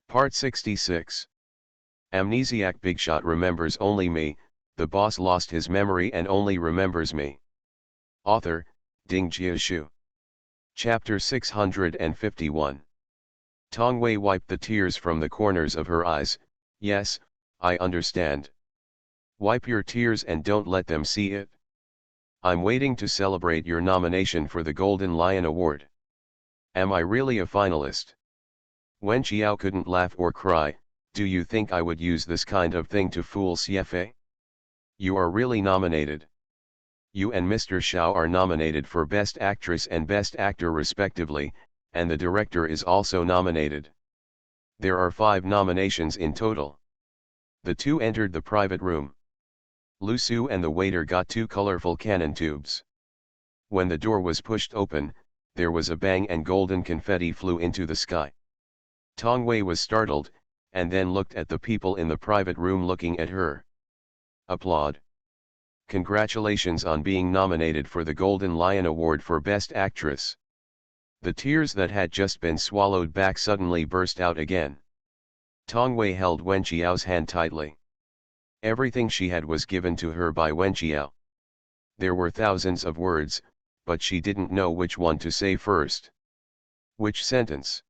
Part 66. Amnesiac. Bigshot remembers only me, the boss lost his memory and only remembers me. Author, Ding Jiashu. Chapter 651. Tong Wei wiped the tears from the corners of her eyes. Yes, I understand. Wipe your tears and don't let them see it. I'm waiting to celebrate your nomination for the Golden Lion Award. Am I really a finalist? Wen Xiao couldn't laugh or cry. Do you think I would use this kind of thing to fool Sci-fi? You are really nominated. You and Mr. Xiao are nominated for Best Actress and Best Actor respectively, and the director is also nominated. There are 5 nominations in total. The two entered the private room. Lu Su and the waiter got 2 colorful cannon tubes. When the door was pushed open, there was a bang and golden confetti flew into the sky. Tong Wei was startled, and then looked at the people in the private room looking at her. Applaud. Congratulations on being nominated for the Golden Lion Award for Best Actress. The tears that had just been swallowed back suddenly burst out again. Tong Wei held Wen Xiao's hand tightly. Everything she had was given to her by Wen Xiao. There were thousands of words, but she didn't know which one to say first. Which sentence?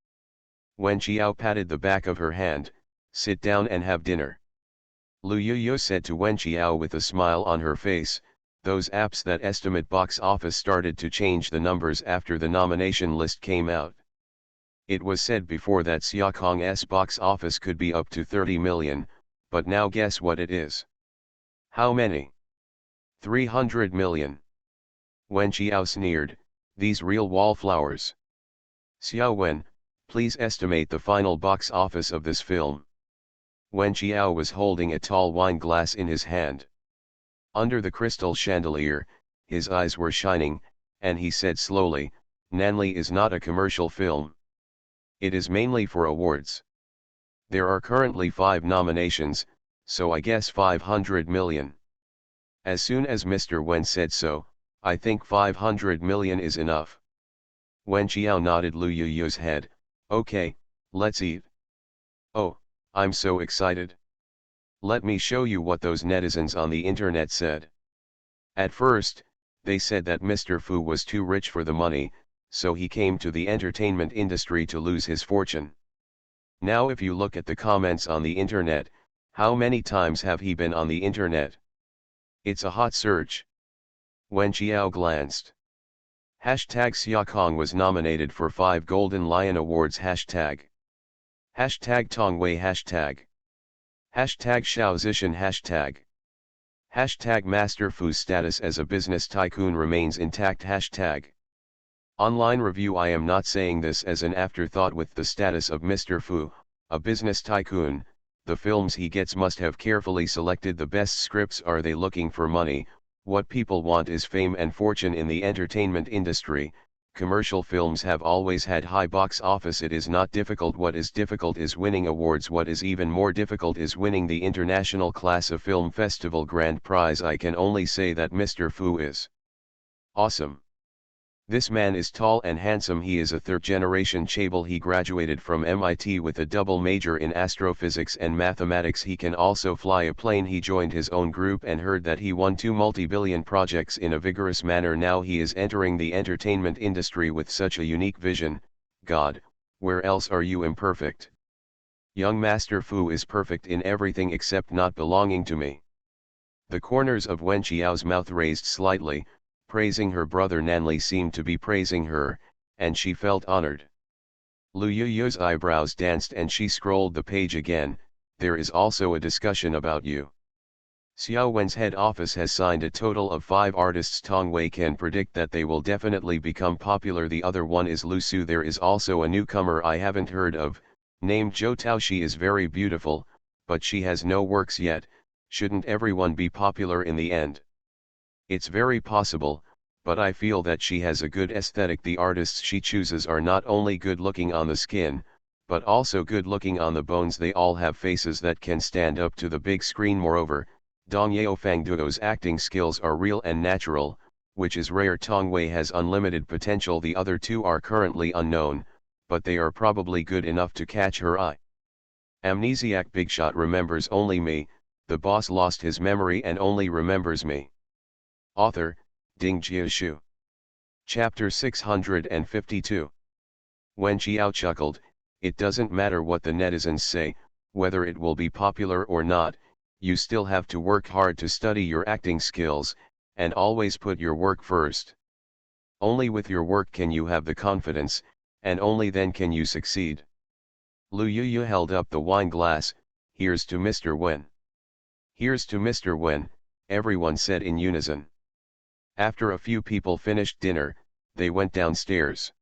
Wen Xiao patted the back of her hand. Sit down and have dinner. Lu Yuyo said to Wen Xiao with a smile on her face. Those apps that estimate box office started to change the numbers after the nomination list came out. It was said before that Xia Kong's box office could be up to 30 million, but now guess what it is? How many? 300 million. Wen Xiao sneered, these real wallflowers. Xiao Wen, please estimate the final box office of this film. Wen Xiao was holding a tall wine glass in his hand. Under the crystal chandelier, his eyes were shining, and he said slowly, Nanli is not a commercial film. It is mainly for awards. There are currently 5 nominations, so I guess 500 million. As soon as Mr. Wen said so, I think 500 million is enough. Wen Xiao nodded Lu Yuyo's head. Okay, let's eat. Oh, I'm so excited. Let me show you what those netizens on the internet said. At first, they said that Mr. Fu was too rich for the money, so he came to the entertainment industry to lose his fortune. Now if you look at the comments on the internet, how many times have he been on the internet? It's a hot search. Wen Xiao glanced. Hashtag Xia Kong was nominated for 5 Golden Lion Awards. Hashtag Tong Wei. Hashtag Xiao Zishan. Hashtag Master Fu's status as a business tycoon remains intact. Hashtag Online review. I am not saying this as an afterthought. With the status of Mr. Fu, a business tycoon, the films he gets must have carefully selected the best scripts. Are they looking for money? What people want is fame and fortune in the entertainment industry. Commercial films have always had high box office. It is not difficult. What is difficult is winning awards. What is even more difficult is winning the International Class of Film Festival Grand Prize. I can only say that Mr. Fu is awesome. This man is tall and handsome. He is a 3rd-generation chaebol. He graduated from MIT with a double major in astrophysics and mathematics. He can also fly a plane. He joined his own group and heard that he won 2 multi-billion projects in a vigorous manner. Now he is entering the entertainment industry with such a unique vision. God, where else are you imperfect? Young Master Fu is perfect in everything except not belonging to me. The corners of Wen Xiao's mouth raised slightly. Praising her brother Nanli seemed to be praising her, and she felt honored. Lu Yuyo's eyebrows danced and she scrolled the page again. There is also a discussion about you. Xiao Wen's head office has signed a total of 5 artists. Tong Wei can predict that they will definitely become popular. The other one is Lu Su. There is also a newcomer I haven't heard of, named Zhou Tao. She is very beautiful, but she has no works yet. Shouldn't everyone be popular in the end? It's very possible, but I feel that she has a good aesthetic. The artists she chooses are not only good looking on the skin, but also good looking on the bones. They all have faces that can stand up to the big screen. Moreover, Dong Yao Fangduo's acting skills are real and natural, which is rare. Tong Wei has unlimited potential. The other 2 are currently unknown, but they are probably good enough to catch her eye. Amnesiac Bigshot remembers only me, the boss lost his memory and only remembers me. Author, Ding Jiashu. Chapter 652. Wen Xiao chuckled, "It doesn't matter what the netizens say, whether it will be popular or not, you still have to work hard to study your acting skills, and always put your work first. Only with your work can you have the confidence, and only then can you succeed." Lu Yuyu held up the wine glass. "Here's to Mr. Wen." "Here's to Mr. Wen," everyone said in unison. After a few people finished dinner, they went downstairs.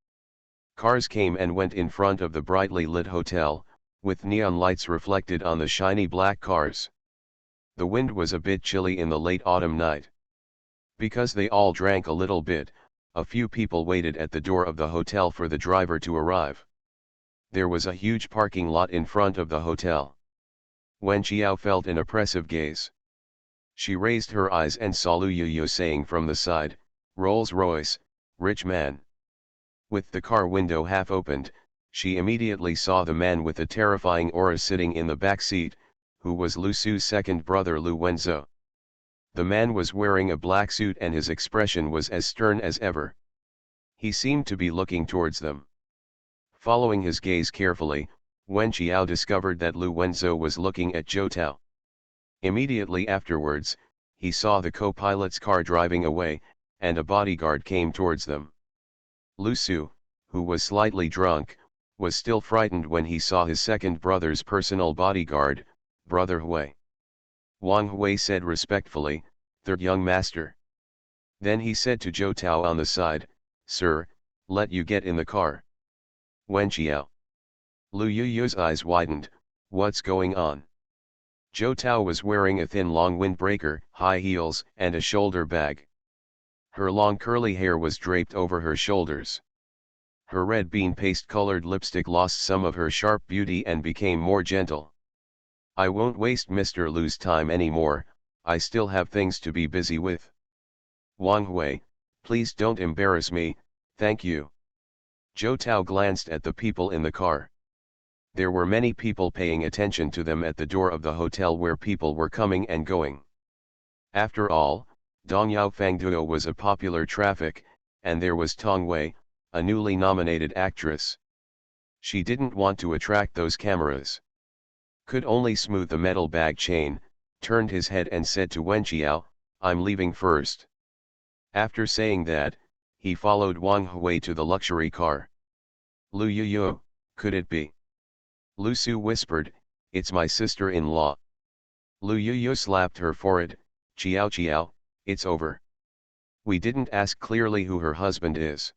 Cars came and went in front of the brightly lit hotel, with neon lights reflected on the shiny black cars. The wind was a bit chilly in the late autumn night. Because they all drank a little bit, a few people waited at the door of the hotel for the driver to arrive. There was a huge parking lot in front of the hotel. Wen Xiao felt an oppressive gaze. She raised her eyes and saw Lu Yuyu saying from the side, "Rolls-Royce, rich man." With the car window half opened, she immediately saw the man with the terrifying aura sitting in the back seat, who was Lu Su's second brother Lu Wenzhou. The man was wearing a black suit and his expression was as stern as ever. He seemed to be looking towards them. Following his gaze carefully, Wen Xiao discovered that Lu Wenzhou was looking at Zhou Tao. Immediately afterwards, he saw the co-pilot's car driving away, and a bodyguard came towards them. Lu Su, who was slightly drunk, was still frightened when he saw his second brother's personal bodyguard, Brother Hui. Wang Hui said respectfully, "Third young master." Then he said to Zhou Tao on the side, "Sir, let you get in the car." Wen Xiao. Lu Yuyu's eyes widened, "What's going on?" Zhou Tao was wearing a thin long windbreaker, high heels, and a shoulder bag. Her long curly hair was draped over her shoulders. Her red bean paste-colored lipstick lost some of her sharp beauty and became more gentle. "I won't waste Mr. Lu's time anymore, I still have things to be busy with." "Wang Hui, please don't embarrass me, thank you." Zhou Tao glanced at the people in the car. There were many people paying attention to them at the door of the hotel where people were coming and going. After all, Dongyao Fangduo was a popular traffic, and there was Tong Wei, a newly nominated actress. She didn't want to attract those cameras. Could only smooth the metal bag chain, turned his head and said to Wen Xiao, "I'm leaving first." After saying that, he followed Wang Hui to the luxury car. "Lu Yuyu, could it be?" Lu Su whispered, "It's my sister-in-law." Lu Yuyu slapped her forehead, "Qiao Qiao, it's over. We didn't ask clearly who her husband is.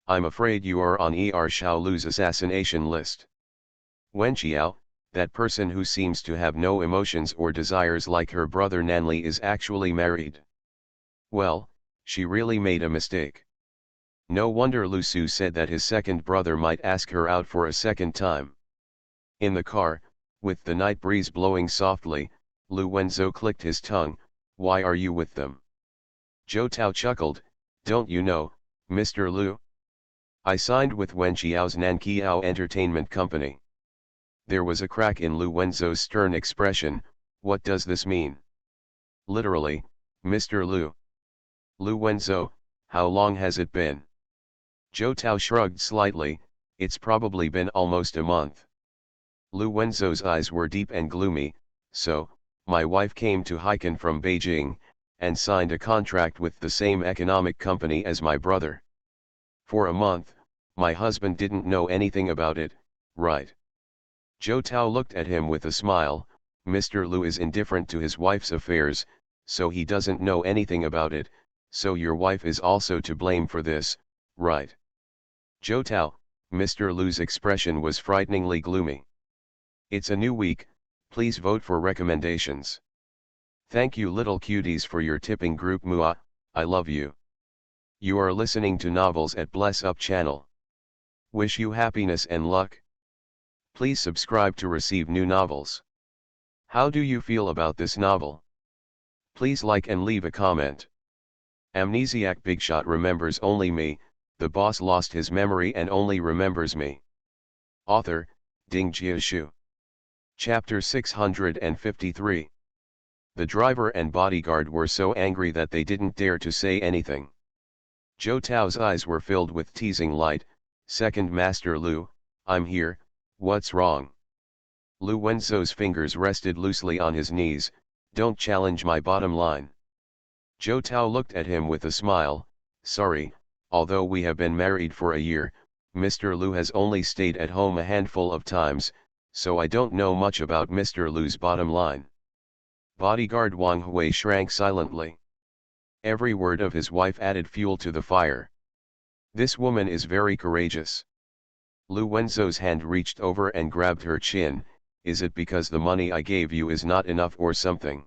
I'm afraid you are on Er Xiaolu's assassination list." Wen Xiao, that person who seems to have no emotions or desires like her brother Nanli is actually married. Well, she really made a mistake. No wonder Lu Su said that his second brother might ask her out for a second time. In the car, with the night breeze blowing softly, Lu Wenzhou clicked his tongue, "Why are you with them?" Zhou Tao chuckled, "Don't you know, Mr. Lu? I signed with Wen Xiao's Nanqiao Entertainment Company." There was a crack in Lu Wenzhou's stern expression. "What does this mean?" "Literally, Mr. Lu." "Lu Wenzhou, how long has it been?" Zhou Tao shrugged slightly, "It's probably been almost a month." Lu Wenzhou's eyes were deep and gloomy. "So, my wife came to Haikan from Beijing, and signed a contract with the same economic company as my brother. For a month, my husband didn't know anything about it, right?" Zhou Tao looked at him with a smile. "Mr. Lu is indifferent to his wife's affairs, so he doesn't know anything about it, so your wife is also to blame for this, right?" Zhou Tao, Mr. Lu's expression was frighteningly gloomy. "It's a new week, please vote for recommendations. Thank you little cuties for your tipping group Mua, I love you. You are listening to Novels at Bless Up channel. Wish you happiness and luck. Please subscribe to receive new novels. How do you feel about this novel? Please like and leave a comment. Amnesiac Bigshot remembers only me, the boss lost his memory and only remembers me. Author, Ding Jiashu. Chapter 653. The driver and bodyguard were so angry that they didn't dare to say anything. Zhou Tao's eyes were filled with teasing light. Second Master Lu, I'm here, what's wrong? Lu Wenzhou's fingers rested loosely on his knees. Don't challenge my bottom line. Zhou Tao looked at him with a smile. Sorry, although we have been married for a year, Mr. Lu has only stayed at home a handful of times, so I don't know much about Mr. Lu's bottom line. Bodyguard Wang Hui shrank silently. Every word of his wife added fuel to the fire. This woman is very courageous. Lu Wenzhou's hand reached over and grabbed her chin. Is it because the money I gave you is not enough or something?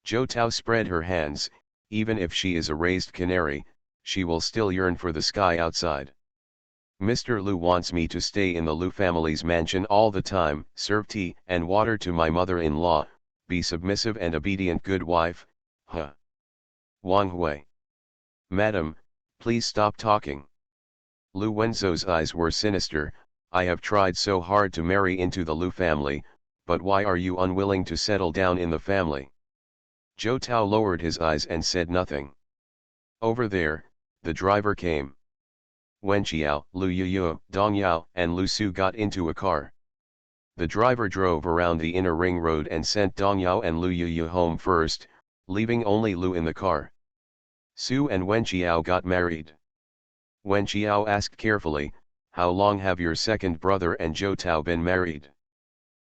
Zhou Tao spread her hands. Even if she is a raised canary, she will still yearn for the sky outside. Mr. Lu wants me to stay in the Lu family's mansion all the time, serve tea and water to my mother-in-law, be submissive and obedient good wife, huh? Wang Hui. Madam, please stop talking. Lu Wenzhou's eyes were sinister. I have tried so hard to marry into the Lu family, but why are you unwilling to settle down in the family? Zhou Tao lowered his eyes and said nothing. Over there, the driver came. Wen Qiao, Lu Yuyu, Dong Yao, and Lu Su got into a car. The driver drove around the inner ring road and sent Dong Yao and Lu Yuyu home first, leaving only Lu in the car. Su and Wen Qiao got married. Wen Qiao asked carefully, how long have your second brother and Zhou Tao been married?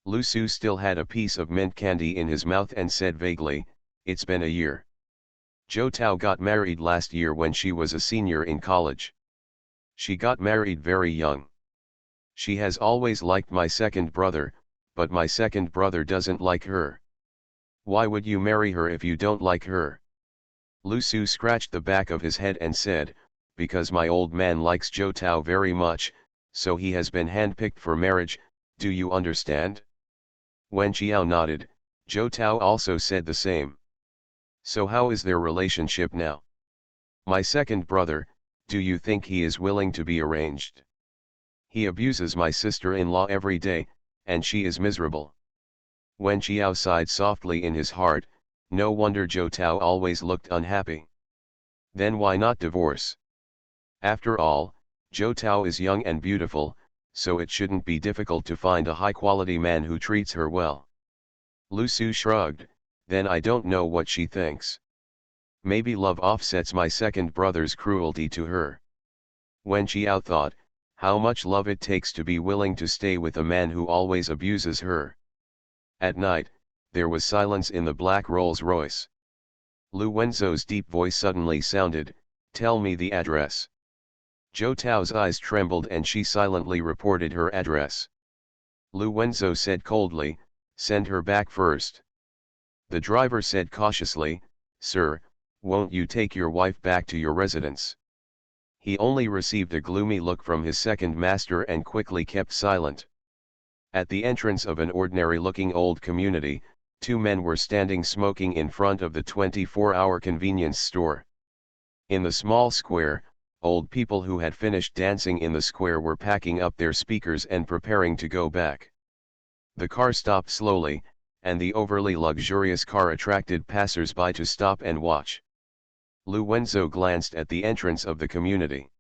Lu Su still had a piece of mint candy in his mouth and said vaguely, it's been a year. Zhou Tao got married last year when she was a senior in college. She got married very young. She has always liked my second brother, but my second brother doesn't like her. Why would you marry her if you don't like her? Lu Su scratched the back of his head and said, because my old man likes Zhou Tao very much, so he has been handpicked for marriage, do you understand? Wen Qiao nodded. Zhou Tao also said the same. So how is their relationship now? My second brother, do you think he is willing to be arranged? He abuses my sister-in-law every day, and she is miserable. Wen Qiao sighed softly in his heart. No wonder Zhou Tao always looked unhappy. Then why not divorce? After all, Zhou Tao is young and beautiful, so it shouldn't be difficult to find a high-quality man who treats her well. Lu Su shrugged. Then I don't know what she thinks. Maybe love offsets my second brother's cruelty to her. Wen Qiao thought, how much love it takes to be willing to stay with a man who always abuses her. At night, there was silence in the black Rolls-Royce. Lu Wenzhou's deep voice suddenly sounded, tell me the address. Zhou Tao's eyes trembled and she silently reported her address. Lu Wenzhou said coldly, send her back first. The driver said cautiously, sir, won't you take your wife back to your residence? He only received a gloomy look from his second master and quickly kept silent. At the entrance of an ordinary-looking old community, two men were standing smoking in front of the 24-hour convenience store. In the small square, old people who had finished dancing in the square were packing up their speakers and preparing to go back. The car stopped slowly, and the overly luxurious car attracted passers-by to stop and watch. Lu Wenzhou glanced at the entrance of the community.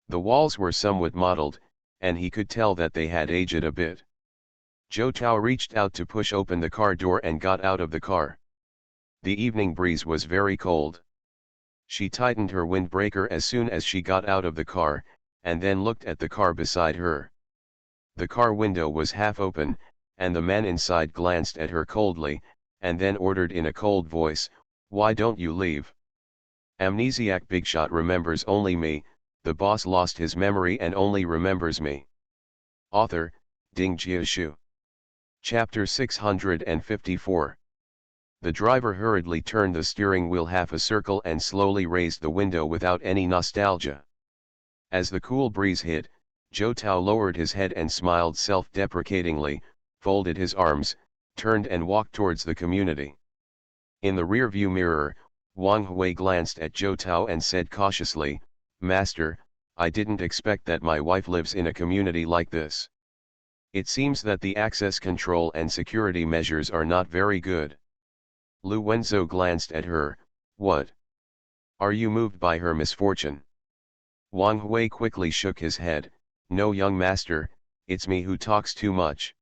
The walls were somewhat mottled, and he could tell that they had aged a bit. Zhou Tao reached out to push open the car door and got out of the car. The evening breeze was very cold. She tightened her windbreaker as soon as she got out of the car, and then looked at the car beside her. The car window was half open, and the man inside glanced at her coldly, and then ordered in a cold voice, why don't you leave? Amnesiac Bigshot remembers only me, the boss lost his memory and only remembers me. Author, Ding Jiashu. Chapter 654. The driver hurriedly turned the steering wheel half a circle and slowly raised the window without any nostalgia. As the cool breeze hit, Zhou Tao lowered his head and smiled self-deprecatingly, folded his arms, turned and walked towards the community. In the rear-view mirror, Wang Hui glanced at Zhou Tao and said cautiously, Master, I didn't expect that my wife lives in a community like this. It seems that the access control and security measures are not very good. Lu Wenzo glanced at her. What? Are you moved by her misfortune? Wang Hui quickly shook his head. No, young master, it's me who talks too much.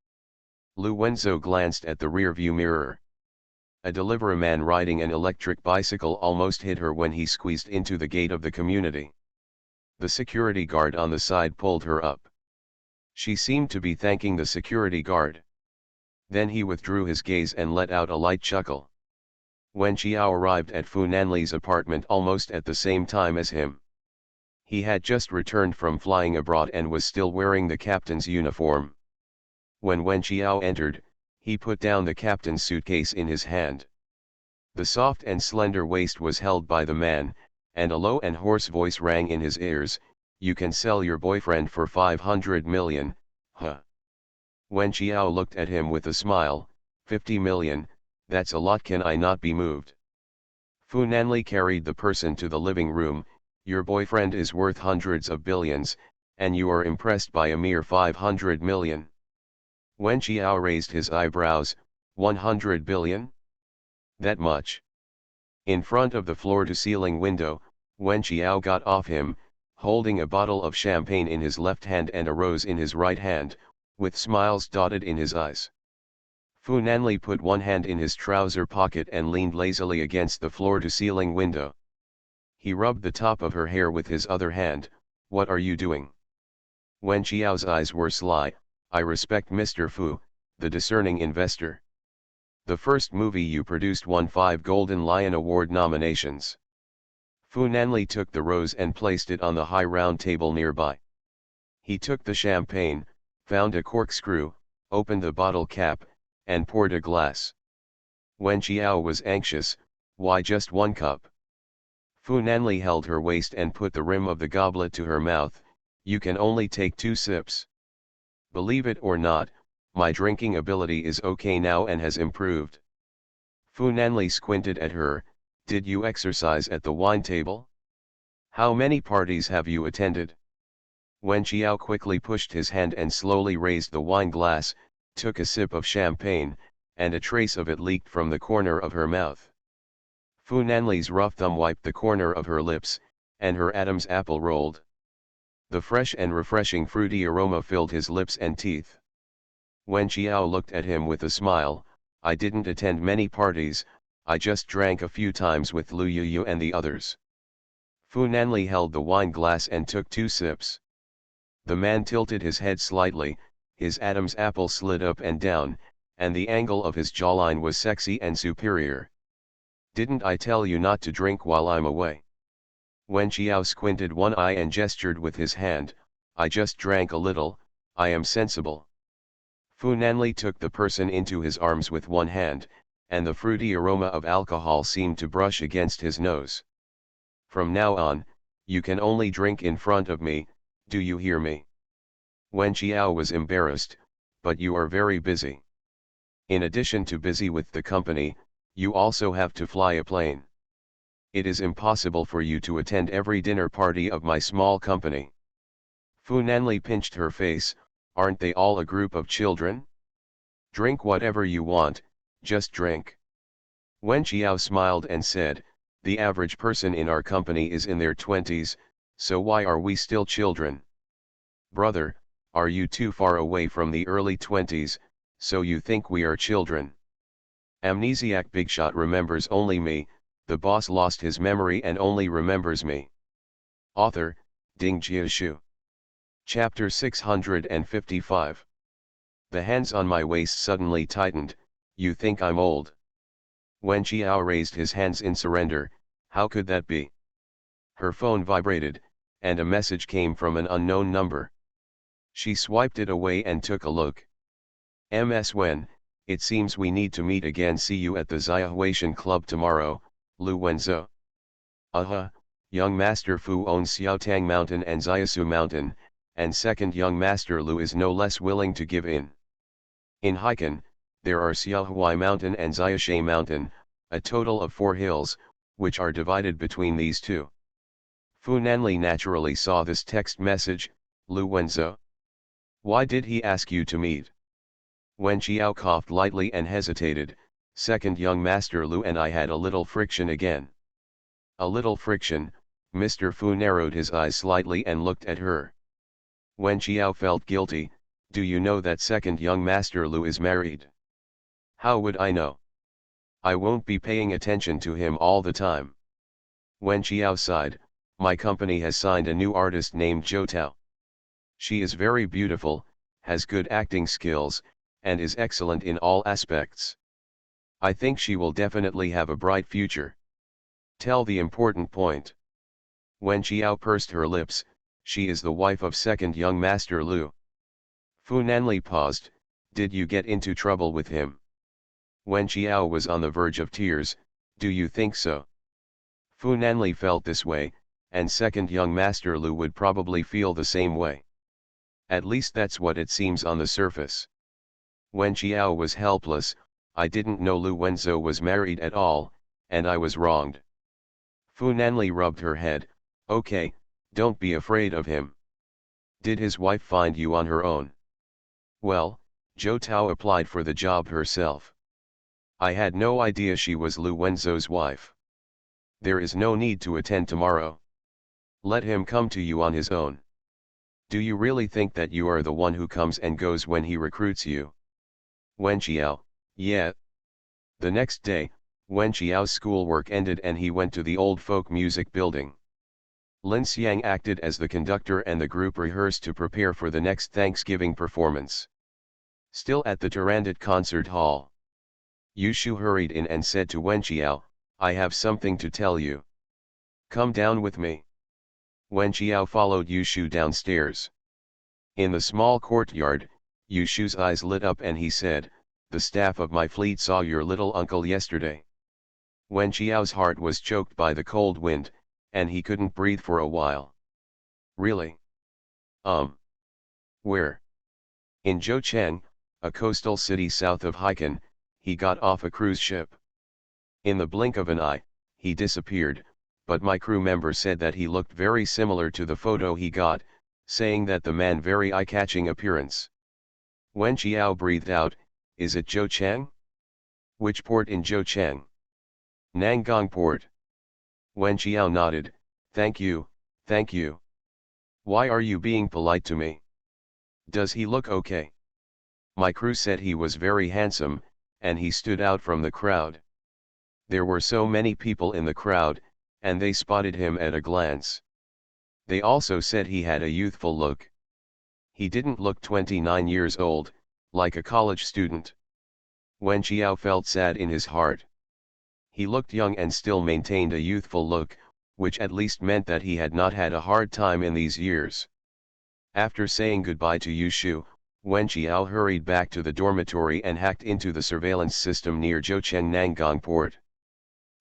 Lu Wenzo glanced at the rearview mirror. A delivery man riding an electric bicycle almost hit her when he squeezed into the gate of the community. The security guard on the side pulled her up. She seemed to be thanking the security guard. Then he withdrew his gaze and let out a light chuckle. Wen Qiao arrived at Fu Nanli's apartment almost at the same time as him. He had just returned from flying abroad and was still wearing the captain's uniform. When Wen Qiao entered, he put down the captain's suitcase in his hand. The soft and slender waist was held by the man, and a low and hoarse voice rang in his ears, "You can sell your boyfriend for 500 million, huh?" Wen Qiao looked at him with a smile. 50 million, that's a lot, can I not be moved? Fu Nanli carried the person to the living room. Your boyfriend is worth hundreds of billions, and you are impressed by a mere 500 million. Wen Qiao raised his eyebrows. 100 billion? That much? In front of the floor-to-ceiling window, Wen Qiao got off him, holding a bottle of champagne in his left hand and a rose in his right hand, with smiles dotted in his eyes. Fu Nanli put one hand in his trouser pocket and leaned lazily against the floor-to-ceiling window. He rubbed the top of her hair with his other hand. What are you doing? Wen Qiao's eyes were sly. I respect Mr. Fu, the discerning investor. The first movie you produced won 5 Golden Lion Award nominations. Fu Nanli took the rose and placed it on the high round table nearby. He took the champagne, found a corkscrew, opened the bottle cap, and poured a glass. Wen Qiao was anxious. Why just one cup? Fu Nanli held her waist and put the rim of the goblet to her mouth. You can only take 2 sips. Believe it or not, my drinking ability is okay now and has improved. Fu Nanli squinted at her. Did you exercise at the wine table? How many parties have you attended? Wen Qiao quickly pushed his hand and slowly raised the wine glass, took a sip of champagne, and a trace of it leaked from the corner of her mouth. Fu Nanli's rough thumb wiped the corner of her lips, and her Adam's apple rolled. The fresh and refreshing fruity aroma filled his lips and teeth. Wen Qiao looked at him with a smile. I didn't attend many parties, I just drank a few times with Lu Yuyu and the others. Fu Nanli held the wine glass and took 2 sips. The man tilted his head slightly, his Adam's apple slid up and down, and the angle of his jawline was sexy and superior. Didn't I tell you not to drink while I'm away? Wen Qiao squinted one eye and gestured with his hand. I just drank a little, I am sensible. Fu Nanli took the person into his arms with one hand, and the fruity aroma of alcohol seemed to brush against his nose. From now on, you can only drink in front of me, do you hear me? Wen Qiao was embarrassed. But you are very busy. In addition to busy with the company, you also have to fly a plane. It is impossible for you to attend every dinner party of my small company. Fu Nanli pinched her face. Aren't they all a group of children? Drink whatever you want, just drink. Wen Qiao smiled and said, the average person in our company is in their 20s, so why are we still children? Brother, are you too far away from the early 20s, so you think we are children? Amnesiac Bigshot remembers only me, the boss lost his memory and only remembers me. Author, Ding Jiashu. Chapter 655. The hands on my waist suddenly tightened. You think I'm old? Wen Qiao raised his hands in surrender. How could that be? Her phone vibrated, and a message came from an unknown number. She swiped it away and took a look. Ms. Wen, it seems we need to meet again. See you at the Xiaohuatian Club tomorrow, Lu Wenzo. Young Master Fu owns Xiaotang Mountain and Xiaosu Mountain, and second young Master Lu is no less willing to give in. In Haikan, there are Xiaohui Mountain and Xiaoshe Mountain, a total of 4 hills, which are divided between these two. Fu Nanli naturally saw this text message. Lu Wenzo. Why did he ask you to meet? Wen Qiao coughed lightly and hesitated. Second young Master Lu and I had a little friction again. A little friction. Mr. Fu narrowed his eyes slightly and looked at her. Wen Qiao felt guilty. Do you know that second young Master Lu is married? How would I know? I won't be paying attention to him all the time. Wen Qiao sighed. My company has signed a new artist named Zhou Tao. She is very beautiful, has good acting skills, and is excellent in all aspects. I think she will definitely have a bright future. Tell the important point. Wen Qiao pursed her lips. She is the wife of second young Master Lu. Fu Nanli paused. Did you get into trouble with him? Wen Qiao was on the verge of tears. Do you think so? Fu Nanli felt this way, and second young Master Lu would probably feel the same way. At least that's what it seems on the surface. Wen Qiao was helpless. I didn't know Lu Wenzhou was married at all, and I was wronged. Fu Nanli rubbed her head. Okay, don't be afraid of him. Did his wife find you on her own? Well, Zhou Tao applied for the job herself. I had no idea she was Lu Wenzhou's wife. There is no need to attend tomorrow. Let him come to you on his own. Do you really think that you are the one who comes and goes when he recruits you? Wen Qiao, yeah. The next day, Wen Qiao's schoolwork ended and he went to the old folk music building. Lin Xiang acted as the conductor and the group rehearsed to prepare for the next Thanksgiving performance. Still at the Turandot concert hall, Yu Shu hurried in and said to Wen Qiao, I have something to tell you. Come down with me. Wen Qiao followed Yu Shu downstairs. In the small courtyard, Yu Shu's eyes lit up and he said, the staff of my fleet saw your little uncle yesterday. Wen Qiao's heart was choked by the cold wind, and he couldn't breathe for a while. Really? Where? In Zhoucheng, a coastal city south of Haikan, he got off a cruise ship. In the blink of an eye, he disappeared, but my crew member said that he looked very similar to the photo he got, saying that the man very eye-catching appearance. Wen Qiao breathed out, is it Zhoucheng? Which port in Zhoucheng? Nangang port. Wen Qiao nodded, thank you, thank you. Why are you being polite to me? Does he look okay? My crew said he was very handsome, and he stood out from the crowd. There were so many people in the crowd, and they spotted him at a glance. They also said he had a youthful look. He didn't look 29 years old, like a college student. Wen Qiao felt sad in his heart. He looked young and still maintained a youthful look, which at least meant that he had not had a hard time in these years. After saying goodbye to Yu Shu, Wen Qiao hurried back to the dormitory and hacked into the surveillance system near Zhoucheng Nangang port.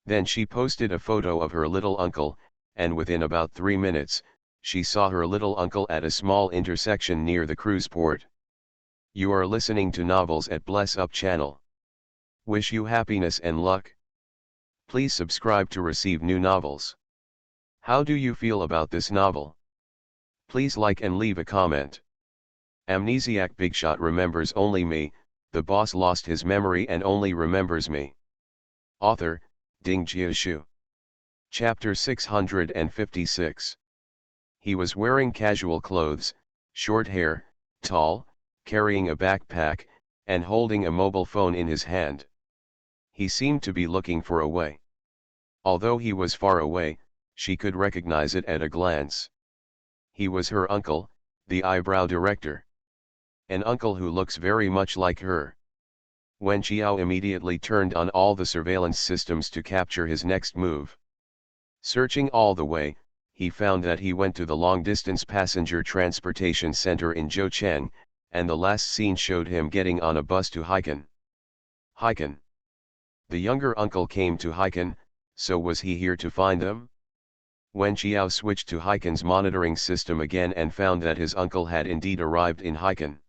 Then she posted a photo of her little uncle, and within about 3 minutes, she saw her little uncle at a small intersection near the cruise port. You are listening to Novels at Bless Up channel. Wish you happiness and luck. Please subscribe to receive new novels. How do you feel about this novel? Please like and leave a comment. Amnesiac Bigshot remembers only me, the boss lost his memory and only remembers me. Author, Ding Jiashu. Chapter 656. He was wearing casual clothes, short hair, tall, carrying a backpack, and holding a mobile phone in his hand. He seemed to be looking for a way. Although he was far away, she could recognize it at a glance. He was her uncle, the eyebrow director. An uncle who looks very much like her. Wen Qiao immediately turned on all the surveillance systems to capture his next move. Searching all the way, he found that he went to the long-distance passenger transportation center in Zhoucheng, and the last scene showed him getting on a bus to Haikan. Haikan. The younger uncle came to Haikan, so was he here to find them? Wen Qiao switched to Haikan's monitoring system again and found that his uncle had indeed arrived in Haikan.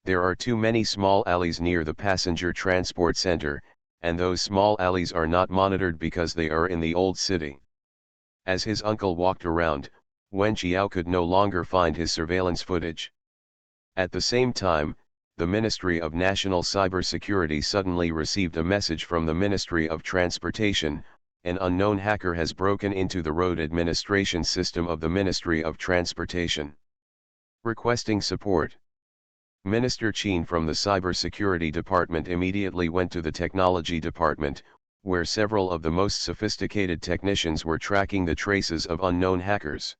There are too many small alleys near the passenger transport center, and those small alleys are not monitored because they are in the old city. As his uncle walked around, Wen Qiao could no longer find his surveillance footage. At the same time, the Ministry of National Cybersecurity suddenly received a message from the Ministry of Transportation. An unknown hacker has broken into the road administration system of the Ministry of Transportation. Requesting support. Minister Chin from the Cybersecurity Department immediately went to the Technology Department, where several of the most sophisticated technicians were tracking the traces of unknown hackers.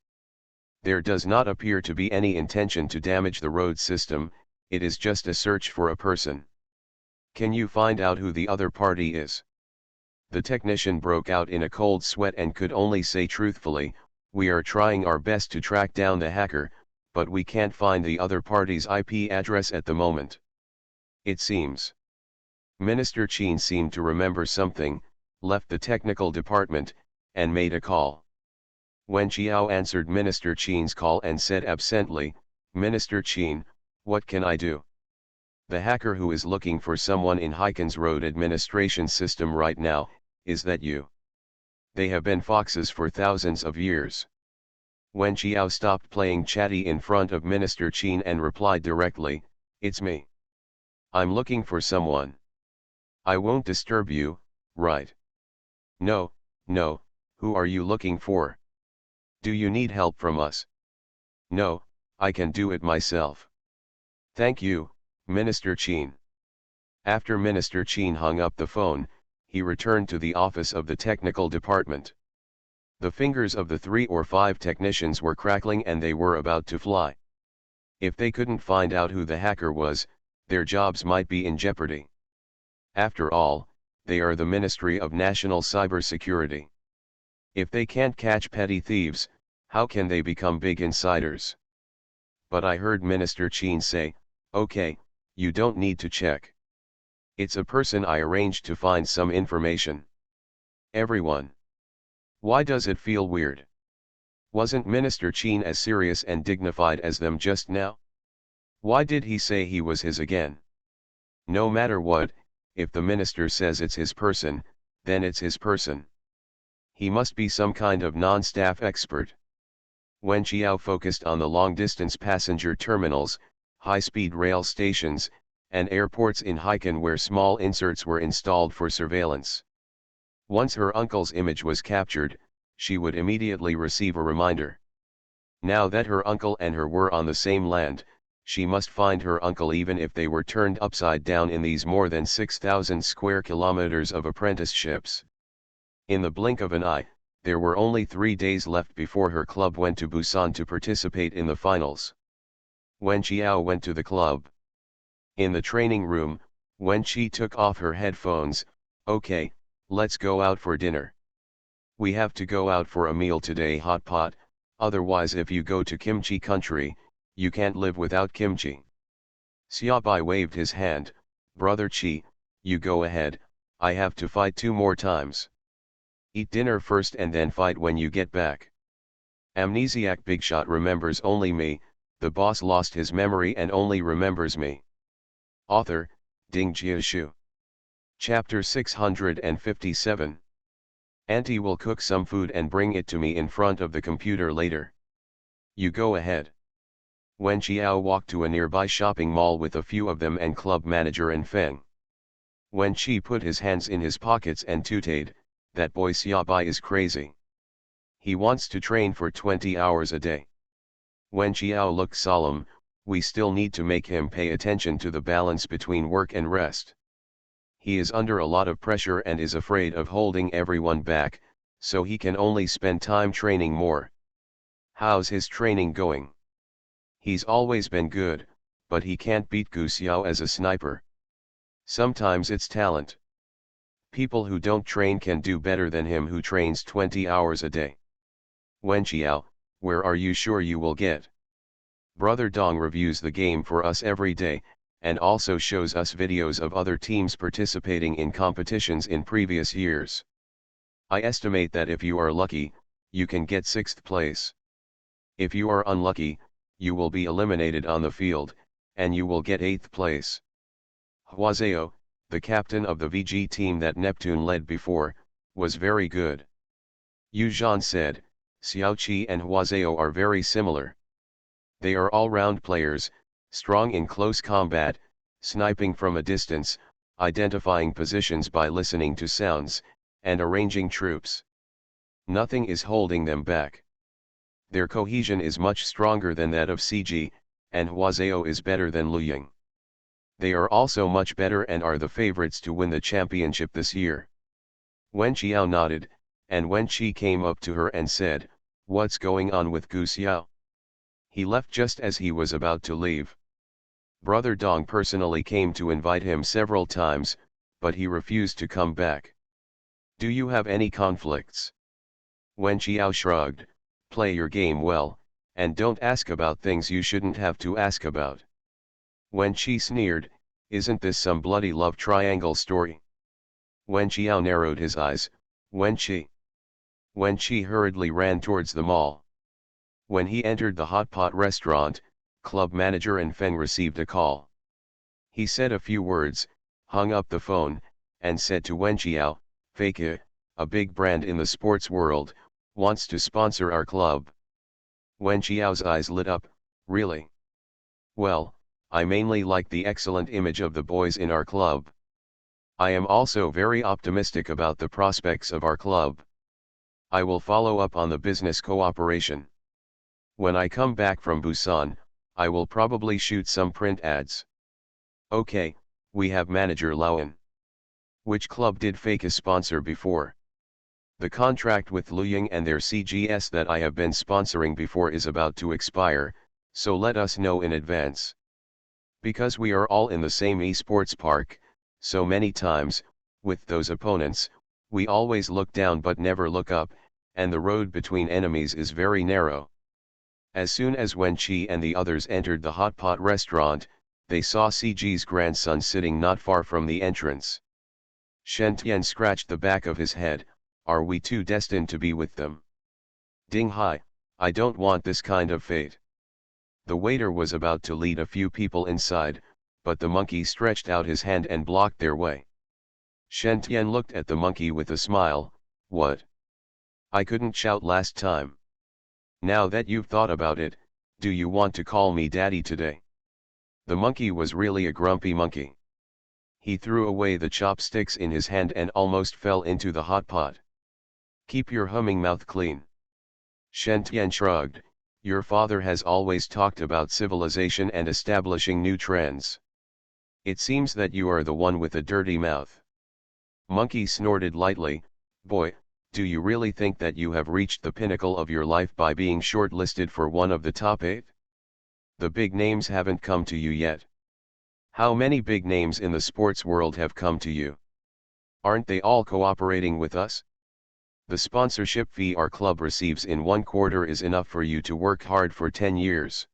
There does not appear to be any intention to damage the road system, it is just a search for a person. Can you find out who the other party is? The technician broke out in a cold sweat and could only say truthfully, we are trying our best to track down the hacker, but we can't find the other party's IP address at the moment. It seems. Minister Chin seemed to remember something, left the technical department, and made a call. Wen Qiao answered Minister Chin's call and said absently, Minister Chin, what can I do? The hacker who is looking for someone in Heiken's road administration system right now, is that you? They have been foxes for thousands of years. Wen Qiao stopped playing chatty in front of Minister Chin and replied directly, it's me. I'm looking for someone. I won't disturb you, right? No, no, who are you looking for? Do you need help from us? No, I can do it myself. Thank you, Minister Chin. After Minister Chin hung up the phone, he returned to the office of the technical department. The fingers of the 3 or 5 technicians were crackling and they were about to fly. If they couldn't find out who the hacker was, their jobs might be in jeopardy. After all, they are the Ministry of National Cybersecurity. If they can't catch petty thieves, how can they become big insiders? But I heard Minister Chin say, okay, you don't need to check. It's a person I arranged to find some information. Everyone. Why does it feel weird? Wasn't Minister Chin as serious and dignified as them just now? Why did he say he was his again? No matter what, if the minister says it's his person, then it's his person. He must be some kind of non-staff expert. Wen Qiao focused on the long-distance passenger terminals, high-speed rail stations, and airports in Heiken where small inserts were installed for surveillance. Once her uncle's image was captured, she would immediately receive a reminder. Now that her uncle and her were on the same land, she must find her uncle even if they were turned upside down in these more than 6,000 square kilometers of apprenticeships. In the blink of an eye, there were only 3 days left before her club went to Busan to participate in the finals. Wen Qiao went to the club. In the training room, Wen Qi took off her headphones. Okay, let's go out for dinner. We have to go out for a meal today, hot pot, otherwise if you go to kimchi country, you can't live without kimchi. Xiaobai waved his hand, brother Qi, you go ahead, I have to fight 2 more times. Eat dinner first and then fight when you get back. Amnesiac Bigshot remembers only me, the boss lost his memory and only remembers me. Author, Ding Jiashu. Chapter 657. Auntie will cook some food and bring it to me in front of the computer later. You go ahead. Wen Qiao walked to a nearby shopping mall with a few of them and club manager and Feng. Wen Qi put his hands in his pockets and tooted, that boy Xiaobai is crazy. He wants to train for 20 hours a day. Wen Qiao looked solemn, we still need to make him pay attention to the balance between work and rest. He is under a lot of pressure and is afraid of holding everyone back, so he can only spend time training more. How's his training going? He's always been good, but he can't beat Gu Xiao as a sniper. Sometimes it's talent. People who don't train can do better than him who trains 20 hours a day. Wen Qiao, where are you sure you will get? Brother Dong reviews the game for us every day, and also shows us videos of other teams participating in competitions in previous years. I estimate that if you are lucky, you can get 6th place. If you are unlucky, you will be eliminated on the field, and you will get 8th place. Huazeo, the captain of the VG team that Neptune led before, was very good. Yu Zhan said, Xiaoqi and Huazeo are very similar. They are all-round players, Strong in close combat, sniping from a distance, identifying positions by listening to sounds, and arranging troops. Nothing is holding them back. Their cohesion is much stronger than that of CG, and Hwazeo is better than Luying. They are also much better and are the favorites to win the championship this year. Wen Qiao nodded, and Wen Qi came up to her and said, "What's going on with Gu Xiao?" He left just as he was about to leave. Brother Dong personally came to invite him several times, but he refused to come back. "Do you have any conflicts?" Wen Qiao shrugged, "Play your game well, and don't ask about things you shouldn't have to ask about." Wen Qi sneered, "Isn't this some bloody love triangle story?" Wen Qiao narrowed his eyes, "Wen Qi." Wen Qi hurriedly ran towards the mall. When he entered the hot pot restaurant, club manager and Feng received a call. He said a few words, hung up the phone, and said to Wen Qiao, "Fake, a big brand in the sports world, wants to sponsor our club." Wen Qiao's eyes lit up, "Really? Well, I mainly like the excellent image of the boys in our club. I am also very optimistic about the prospects of our club. I will follow up on the business cooperation. When I come back from Busan, I will probably shoot some print ads." "Okay, we have manager Lauan. Which club did Fake sponsor before?" "The contract with Luying and their CGS that I have been sponsoring before is about to expire, so let us know in advance. Because we are all in the same esports park, so many times, with those opponents, we always look down but never look up, and the road between enemies is very narrow." As soon as Wen Qi and the others entered the hot pot restaurant, they saw CG's grandson sitting not far from the entrance. Shen Tian scratched the back of his head, "Are we too destined to be with them? Ding Hai, I don't want this kind of fate." The waiter was about to lead a few people inside, but the monkey stretched out his hand and blocked their way. Shen Tian looked at the monkey with a smile, "What? I couldn't shout last time. Now that you've thought about it, do you want to call me daddy today?" The monkey was really a grumpy monkey. He threw away the chopsticks in his hand and almost fell into the hot pot. "Keep your humming mouth clean." Shen Tian shrugged, "Your father has always talked about civilization and establishing new trends. It seems that you are the one with a dirty mouth." Monkey snorted lightly, "Boy, do you really think that you have reached the pinnacle of your life by being shortlisted for one of the top 8? The big names haven't come to you yet. How many big names in the sports world have come to you? Aren't they all cooperating with us? The sponsorship fee our club receives in 1/4 is enough for you to work hard for 10 years.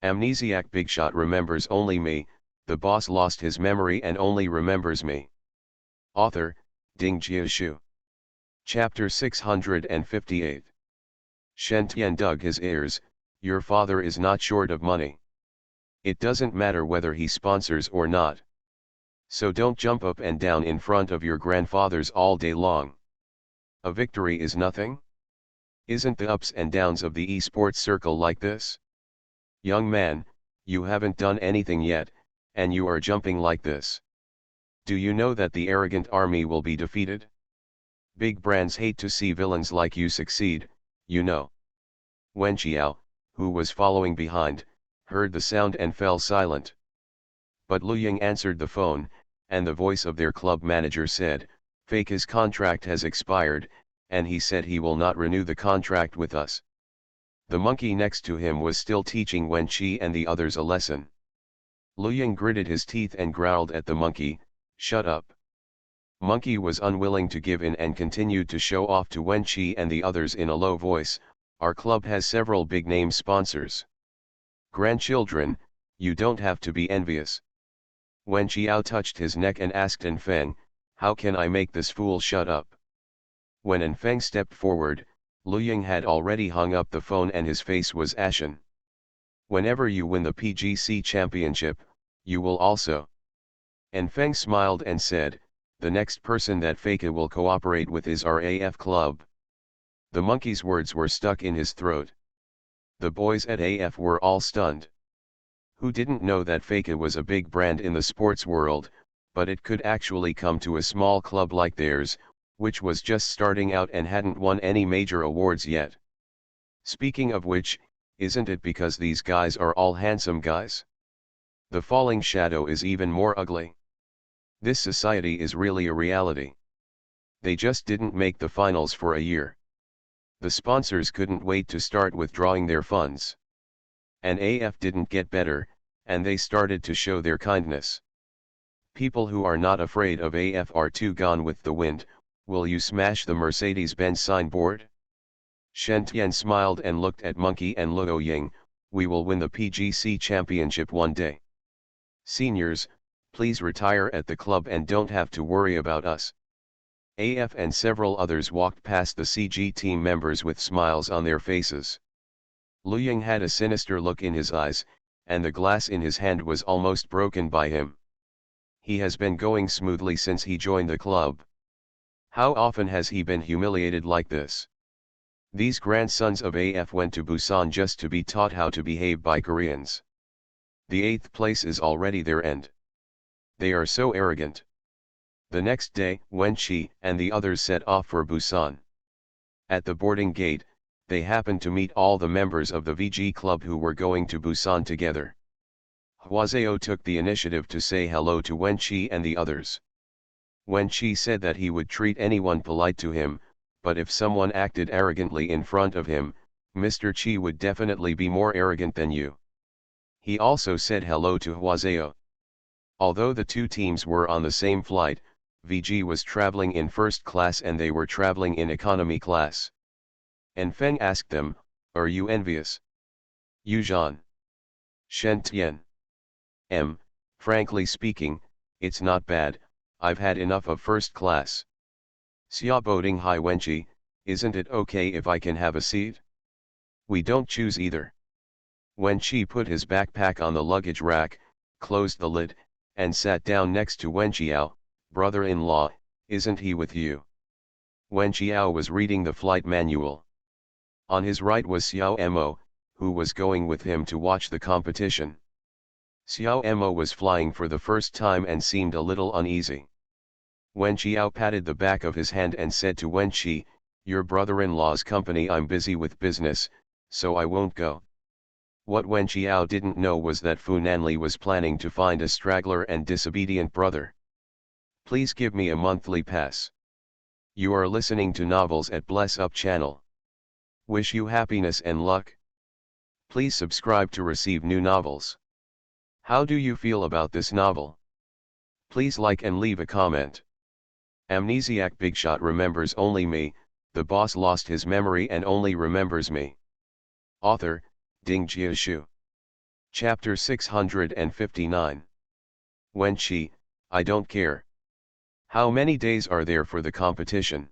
Amnesiac Bigshot remembers only me, the boss lost his memory and only remembers me." Author, Ding Jiashu. Chapter 658. Shen Tian dug his ears, "Your father is not short of money. It doesn't matter whether he sponsors or not. So don't jump up and down in front of your grandfathers all day long. A victory is nothing? Isn't the ups and downs of the esports circle like this? Young man, you haven't done anything yet, and you are jumping like this. Do you know that the arrogant army will be defeated? Big brands hate to see villains like you succeed, you know." Wen Qiao, who was following behind, heard the sound and fell silent. But Luying answered the phone, and the voice of their club manager said, "Fake's contract has expired, and he said he will not renew the contract with us." The monkey next to him was still teaching Wen Qi and the others a lesson. Luying gritted his teeth and growled at the monkey, "Shut up." Monkey was unwilling to give in and continued to show off to Wen Qi and the others in a low voice, "Our club has several big-name sponsors. Grandchildren, you don't have to be envious." Wen Qiao touched his neck and asked Feng, "How can I make this fool shut up?" When Feng stepped forward, Luying had already hung up the phone and his face was ashen. "Whenever you win the PGC championship, you will also." Feng smiled and said, "The next person that Fake will cooperate with is our AF club." The monkey's words were stuck in his throat. The boys at AF were all stunned. Who didn't know that Faker was a big brand in the sports world, but it could actually come to a small club like theirs, which was just starting out and hadn't won any major awards yet. Speaking of which, isn't it because these guys are all handsome guys? The falling shadow is even more ugly. This society is really a reality. They just didn't make the finals for a year. The sponsors couldn't wait to start withdrawing their funds. And AF didn't get better, and they started to show their kindness. People who are not afraid of AF are too gone with the wind. Will you smash the Mercedes-Benz signboard? Shen Tian smiled and looked at Monkey and Luo Ying. We will win the PGC championship one day. Seniors, please retire at the club and don't have to worry about us. AF and several others walked past the CG team members with smiles on their faces. Lu Ying had a sinister look in his eyes, and the glass in his hand was almost broken by him. He has been going smoothly since he joined the club. How often has he been humiliated like this? These grandsons of AF went to Busan just to be taught how to behave by Koreans. The 8th place is already their end. They are so arrogant. The next day, Wen Qi and the others set off for Busan. At the boarding gate, they happened to meet all the members of the VG club who were going to Busan together. Huazeo took the initiative to say hello to Wen Qi and the others. Wen Qi said that he would treat anyone polite to him, but if someone acted arrogantly in front of him, Mr. Qi would definitely be more arrogant than you. He also said hello to Huazeo. Although the two teams were on the same flight, VG was traveling in first class and they were traveling in economy class. And Feng asked them, "Are you envious?" Yuzhan. Shen Tian. Frankly speaking, it's not bad, I've had enough of first class. Xiaoboding Hai Wenqi, isn't it okay if I can have a seat? We don't choose either. Wenqi put his backpack on the luggage rack, closed the lid, and sat down next to Wenqiao, brother-in-law, isn't he with you? Wenqiao was reading the flight manual. On his right was Xiao Mo, who was going with him to watch the competition. Xiao Mo was flying for the first time and seemed a little uneasy. Wen Qiao patted the back of his hand and said to Wen Qi, "Your brother-in-law's company, I'm busy with business, so I won't go." What Wen Qiao didn't know was that Fu Nanli was planning to find a straggler and disobedient brother. Please give me a monthly pass. You are listening to Novels at Bless Up channel. Wish you happiness and luck. Please subscribe to receive new novels. How do you feel about this novel? Please like and leave a comment. Amnesiac Bigshot remembers only me, the boss lost his memory and only remembers me. Author, Ding Jiashu. Chapter 659. Wen Qi, I don't care. How many days are there for the competition?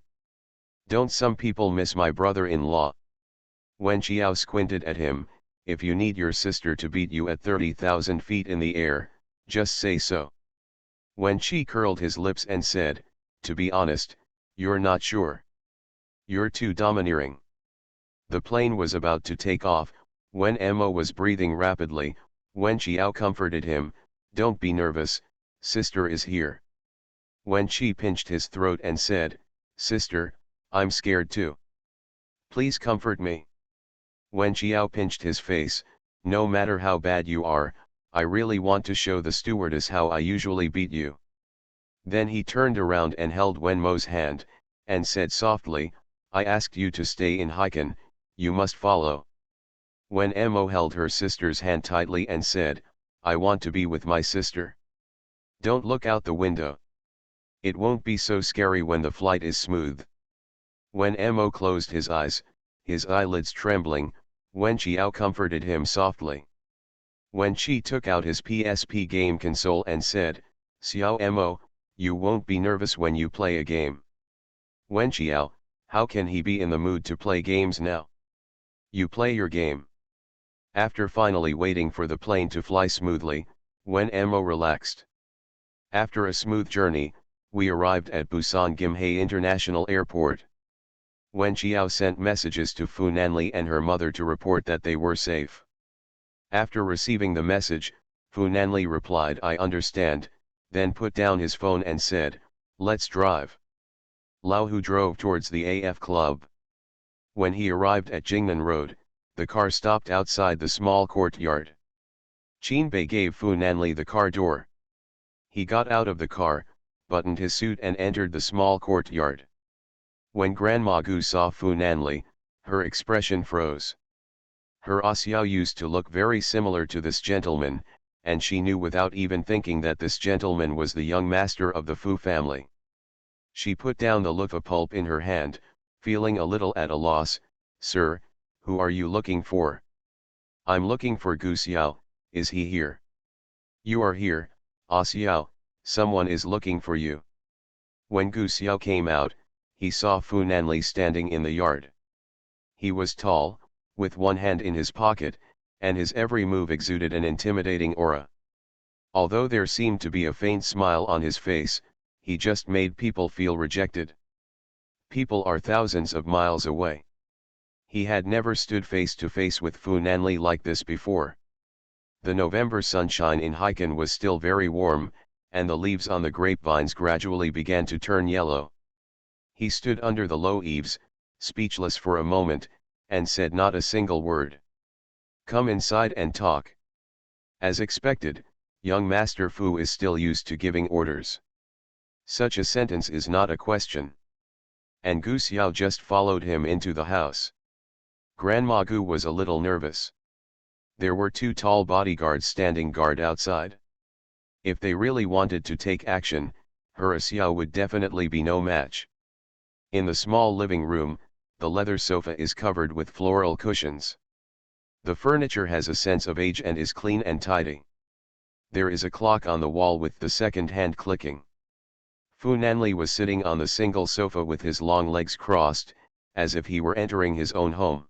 Don't some people miss my brother-in-law? Wen Qiao squinted at him. If you need your sister to beat you at 30,000 feet in the air, just say so. Wen Qi curled his lips and said, to be honest, you're not sure. You're too domineering. The plane was about to take off. When Mo was breathing rapidly, Wen Qiao comforted him, don't be nervous, sister is here. Wen Qi pinched his throat and said, sister, I'm scared too. Please comfort me. Wen Qiao pinched his face, no matter how bad you are, I really want to show the stewardess how I usually beat you. Then he turned around and held Wen Mo's hand, and said softly, I asked you to stay in Hiken, you must follow. Wen Mo held her sister's hand tightly and said, I want to be with my sister. Don't look out the window. It won't be so scary when the flight is smooth. When Mo closed his eyes, his eyelids trembling, Wen Qiao comforted him softly. Wen Qi took out his PSP game console and said, Xiao Mo, you won't be nervous when you play a game. Wen Qiao, how can he be in the mood to play games now? You play your game. After finally waiting for the plane to fly smoothly, Wen Mo relaxed. After a smooth journey, we arrived at Busan Gimhae International Airport. Wen Qiao sent messages to Fu Nanli and her mother to report that they were safe. After receiving the message, Fu Nanli replied, I understand, then put down his phone and said, let's drive. Lao Hu drove towards the AF club. When he arrived at Jingnan Road, the car stopped outside the small courtyard. Qinbei gave Fu Nanli the car door. He got out of the car, buttoned his suit and entered the small courtyard. When Grandma Gu saw Fu Nanli, her expression froze. Her Xiao used to look very similar to this gentleman, and she knew without even thinking that this gentleman was the young master of the Fu family. She put down the loaf of pulp in her hand, feeling a little at a loss. Sir, who are you looking for? I'm looking for Gu Xiao, is he here? You are here, Xiao, someone is looking for you. When Gu Xiao came out, he saw Fu Nanli standing in the yard. He was tall, with one hand in his pocket, and his every move exuded an intimidating aura. Although there seemed to be a faint smile on his face, he just made people feel rejected. People are thousands of miles away. He had never stood face to face with Fu Nanli like this before. The November sunshine in Haikan was still very warm, and the leaves on the grapevines gradually began to turn yellow. He stood under the low eaves, speechless for a moment, and said not a single word. Come inside and talk. As expected, young Master Fu is still used to giving orders. Such a sentence is not a question. And Gu Xiao just followed him into the house. Grandma Gu was a little nervous. There were two tall bodyguards standing guard outside. If they really wanted to take action, her Xiao would definitely be no match. In the small living room, the leather sofa is covered with floral cushions. The furniture has a sense of age and is clean and tidy. There is a clock on the wall with the second hand clicking. Fu Nanli was sitting on the single sofa with his long legs crossed, as if he were entering his own home.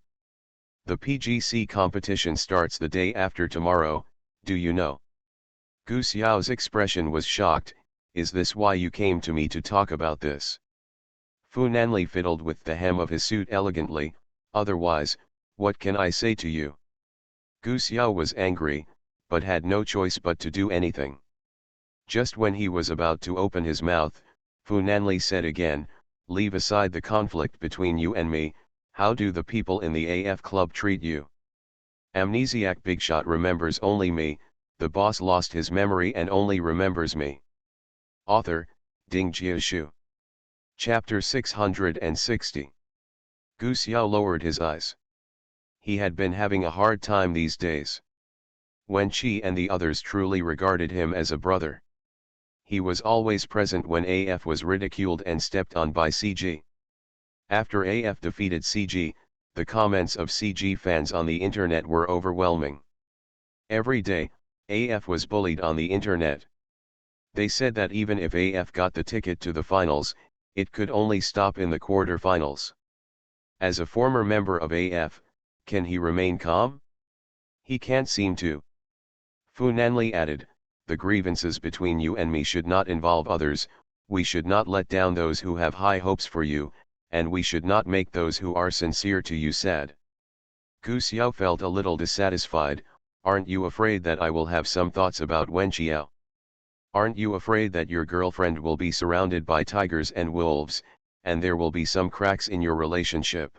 The PGC competition starts the day after tomorrow, do you know? Gu Xiao's expression was shocked. Is this why you came to me to talk about this? Fu Nanli fiddled with the hem of his suit elegantly. Otherwise, what can I say to you? Gu Xiao was angry, but had no choice but to do anything. Just when he was about to open his mouth, Fu Nanli said again, leave aside the conflict between you and me, how do the people in the AF club treat you? Amnesiac Bigshot remembers only me, the boss lost his memory and only remembers me. Author, Ding Jiashu. Chapter 660. Gu Xiao lowered his eyes. He had been having a hard time these days. Wen Qi and the others truly regarded him as a brother. He was always present when AF was ridiculed and stepped on by CG. After AF defeated CG, the comments of CG fans on the internet were overwhelming. Every day, AF was bullied on the internet. They said that even if AF got the ticket to the finals, it could only stop in the quarter-finals. As a former member of AF, can he remain calm? He can't seem to. Fu Nanli added, the grievances between you and me should not involve others, we should not let down those who have high hopes for you, and we should not make those who are sincere to you sad. Gu Xiao felt a little dissatisfied. Aren't you afraid that I will have some thoughts about Wen Qiao? Aren't you afraid that your girlfriend will be surrounded by tigers and wolves, and there will be some cracks in your relationship?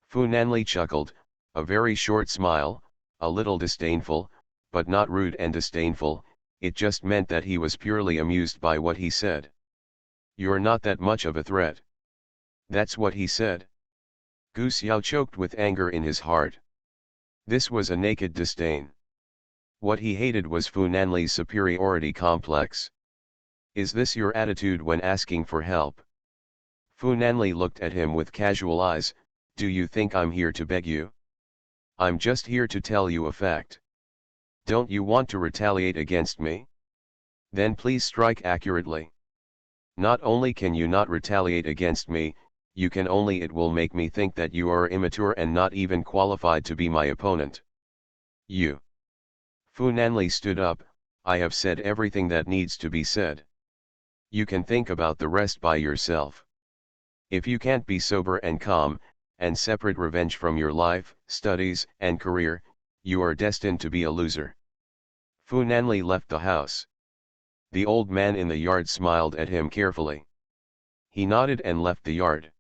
Fu Nanli chuckled, a very short smile, a little disdainful, but not rude and disdainful, it just meant that he was purely amused by what he said. You're not that much of a threat. That's what he said. Gu Xiao choked with anger in his heart. This was a naked disdain. What he hated was Fu Nanli's superiority complex. Is this your attitude when asking for help? Fu Nanli looked at him with casual eyes. Do you think I'm here to beg you? I'm just here to tell you a fact. Don't you want to retaliate against me? Then please strike accurately. Not only can you not retaliate against me, you can only it will make me think that you are immature and not even qualified to be my opponent. You. Fu Nanli stood up, I have said everything that needs to be said. You can think about the rest by yourself. If you can't be sober and calm, and separate revenge from your life, studies, and career, you are destined to be a loser. Fu Nanli left the house. The old man in the yard smiled at him carefully. He nodded and left the yard.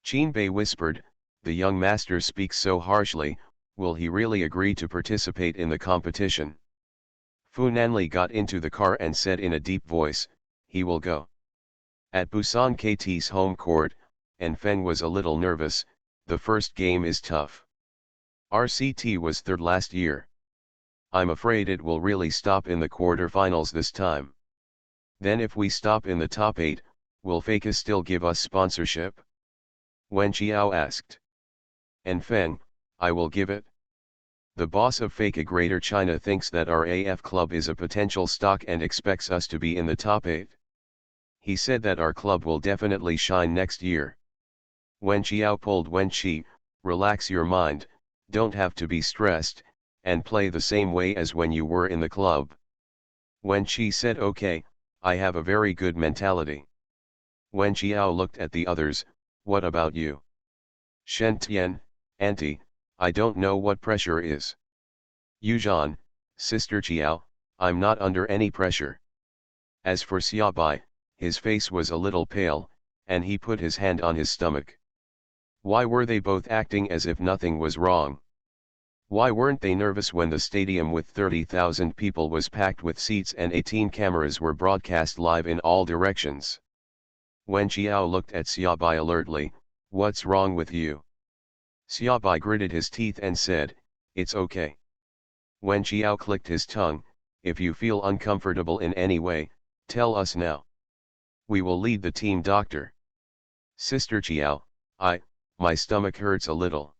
Qinbei whispered, "The young master speaks so harshly, will he really agree to participate in the competition?" Fu Nanli got into the car and said in a deep voice, "He will go." At Busan KT's home court, and Feng was a little nervous. The first game is tough. RCT was third last year. I'm afraid it will really stop in the quarter-finals this time. Then if we stop in the top 8, will Faker still give us sponsorship? Wen Qiao asked. And Feng, I will give it. The boss of Faker Greater China thinks that our AF club is a potential stock and expects us to be in the top 8. He said that our club will definitely shine next year. Wen Qiao pulled Wen Qi, relax your mind, don't have to be stressed, and play the same way as when you were in the club. Wen Qi said okay, I have a very good mentality. Wen Qiao looked at the others, what about you? Shen Tian, Auntie, I don't know what pressure is. Yuzhan, Sister Qiao, I'm not under any pressure. As for Xiaobai, his face was a little pale, and he put his hand on his stomach. Why were they both acting as if nothing was wrong? Why weren't they nervous when the stadium with 30,000 people was packed with seats and 18 cameras were broadcast live in all directions? Wen Qiao looked at Xiaobai alertly, what's wrong with you? Xiaobai gritted his teeth and said, it's okay. Wen Qiao clicked his tongue, if you feel uncomfortable in any way, tell us now. We will lead the team, doctor. Sister Qiao, my stomach hurts a little.